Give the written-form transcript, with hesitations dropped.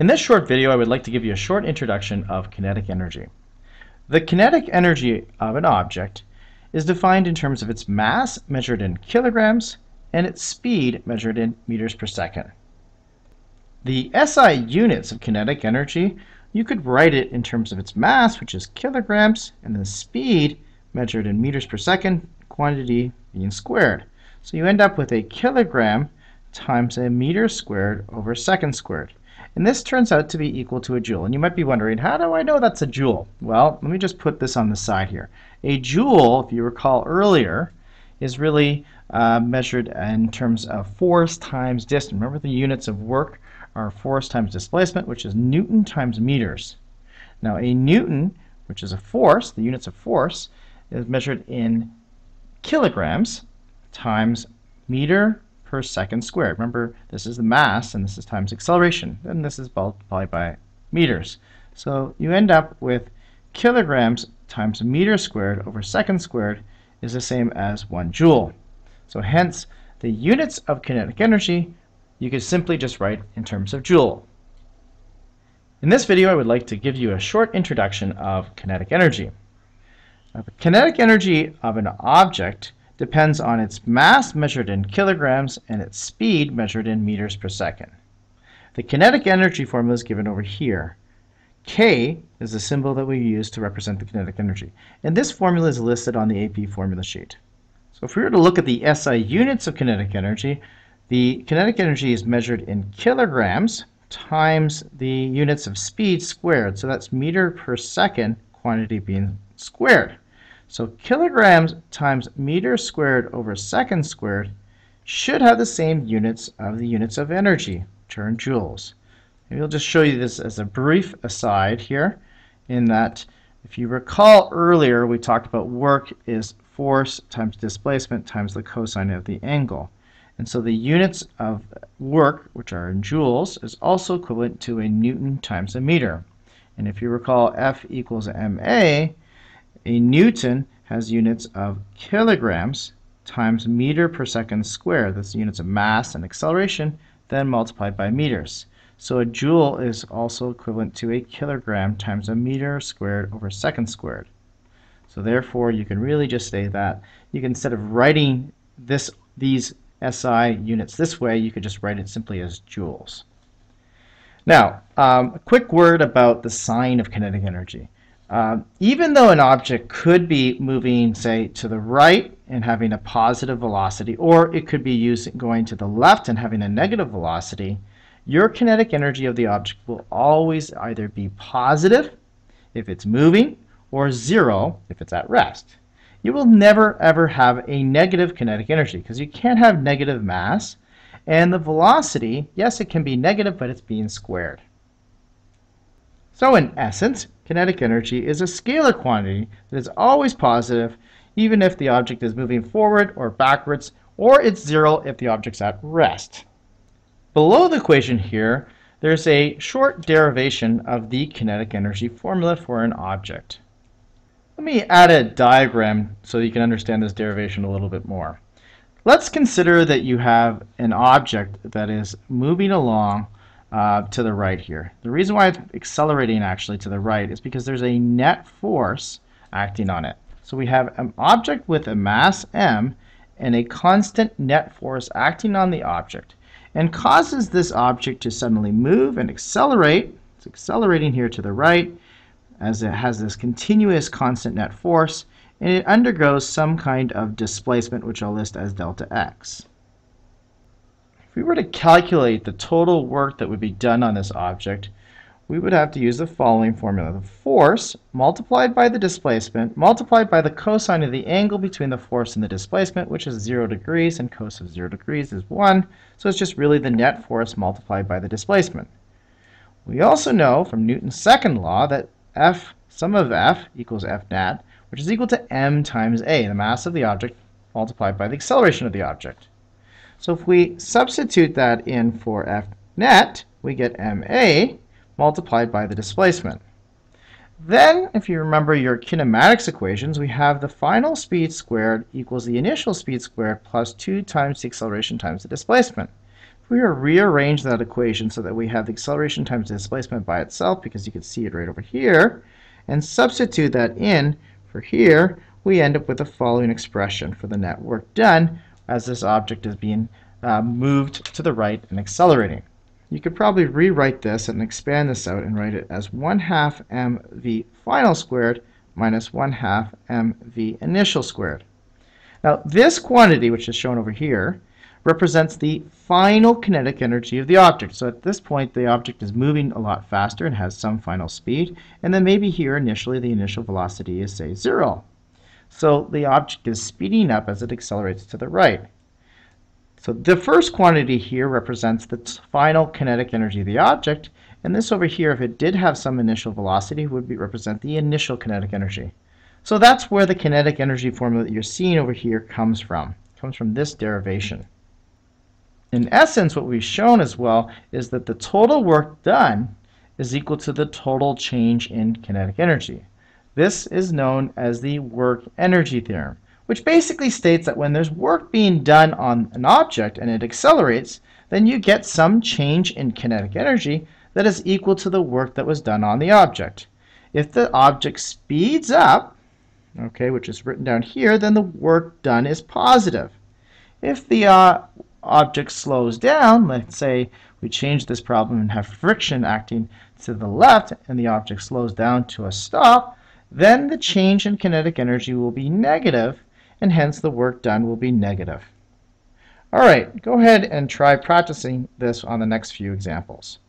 In this short video, I would like to give you a short introduction of kinetic energy. The kinetic energy of an object is defined in terms of its mass measured in kilograms and its speed measured in meters per second. The SI units of kinetic energy, you could write it in terms of its mass, which is kilograms, and the speed measured in meters per second, quantity being squared. So you end up with a kilogram times a meter squared over second squared. And this turns out to be equal to a joule. And you might be wondering, how do I know that's a joule? Well, let me just put this on the side here. A joule, if you recall earlier, is really measured in terms of force times distance. Remember, the units of work are force times displacement, which is Newton times meters. Now, a Newton, which is a force, the units of force, is measured in kilograms times meter per second squared. Remember, this is the mass, and this is times acceleration, and this is multiplied by meters. So you end up with kilograms times meter squared over second squared is the same as 1 joule. So hence, the units of kinetic energy, you could simply just write in terms of joule. In this video, I would like to give you a short introduction of kinetic energy. Now, the kinetic energy of an object depends on its mass measured in kilograms and its speed measured in meters per second. The kinetic energy formula is given over here. K is the symbol that we use to represent the kinetic energy. And this formula is listed on the AP formula sheet. So if we were to look at the SI units of kinetic energy, the kinetic energy is measured in kilograms times the units of speed squared. So that's meter per second, quantity being squared. So kilograms times meter squared over second squared should have the same units of the units of energy, which are in joules. Maybe I'll just show you this as a brief aside here, in that if you recall earlier, we talked about work is force times displacement times the cosine of the angle. And so the units of work, which are in joules, is also equivalent to a Newton times a meter. And if you recall F equals ma, a Newton has units of kilograms times meter per second squared. That's the units of mass and acceleration, then multiplied by meters. So a joule is also equivalent to a kilogram times a meter squared over second squared. So therefore, you can really just say that you can, instead of writing these SI units this way, you could just write it simply as joules. Now, a quick word about the sign of kinetic energy. Even though an object could be moving, say, to the right and having a positive velocity, or it could be going to the left and having a negative velocity, your kinetic energy of the object will always either be positive if it's moving or 0 if it's at rest. You will never ever have a negative kinetic energy because you can't have negative mass, and the velocity, yes, it can be negative, but it's being squared. So in essence, kinetic energy is a scalar quantity that is always positive even if the object is moving forward or backwards, or it's 0 if the object's at rest. Below the equation here, there's a short derivation of the kinetic energy formula for an object. Let me add a diagram so you can understand this derivation a little bit more. Let's consider that you have an object that is moving along to the right here. The reason why it's accelerating actually to the right is because there's a net force acting on it. So we have an object with a mass m and a constant net force acting on the object, and causes this object to suddenly move and accelerate. It's accelerating here to the right as it has this continuous constant net force, and it undergoes some kind of displacement, which I'll list as delta x. If we were to calculate the total work that would be done on this object, we would have to use the following formula. The force multiplied by the displacement multiplied by the cosine of the angle between the force and the displacement, which is 0 degrees, and cos of 0 degrees is 1. So it's just really the net force multiplied by the displacement. We also know from Newton's second law that sum of F equals F net, which is equal to m times a, the mass of the object multiplied by the acceleration of the object. So if we substitute that in for F net, we get ma multiplied by the displacement. Then, if you remember your kinematics equations, we have the final speed squared equals the initial speed squared plus 2 times the acceleration times the displacement. If we rearrange that equation so that we have the acceleration times the displacement by itself, because you can see it right over here, and substitute that in for here, we end up with the following expression for the net work done as this object is being moved to the right and accelerating. You could probably rewrite this and expand this out and write it as 1/2 mv final squared minus 1/2 mv initial squared. Now this quantity, which is shown over here, represents the final kinetic energy of the object. So at this point the object is moving a lot faster and has some final speed, and then maybe here initially the initial velocity is, say, 0. So the object is speeding up as it accelerates to the right. So the first quantity here represents the final kinetic energy of the object, and this over here, if it did have some initial velocity, would represent the initial kinetic energy. So that's where the kinetic energy formula that you're seeing over here comes from. It comes from this derivation. In essence, what we've shown as well is that the total work done is equal to the total change in kinetic energy. This is known as the work energy theorem, which basically states that when there's work being done on an object and it accelerates, then you get some change in kinetic energy that is equal to the work that was done on the object. If the object speeds up, okay, which is written down here, then the work done is positive. If the object slows down, let's say we change this problem and have friction acting to the left and the object slows down to a stop, then the change in kinetic energy will be negative, and hence the work done will be negative. All right, go ahead and try practicing this on the next few examples.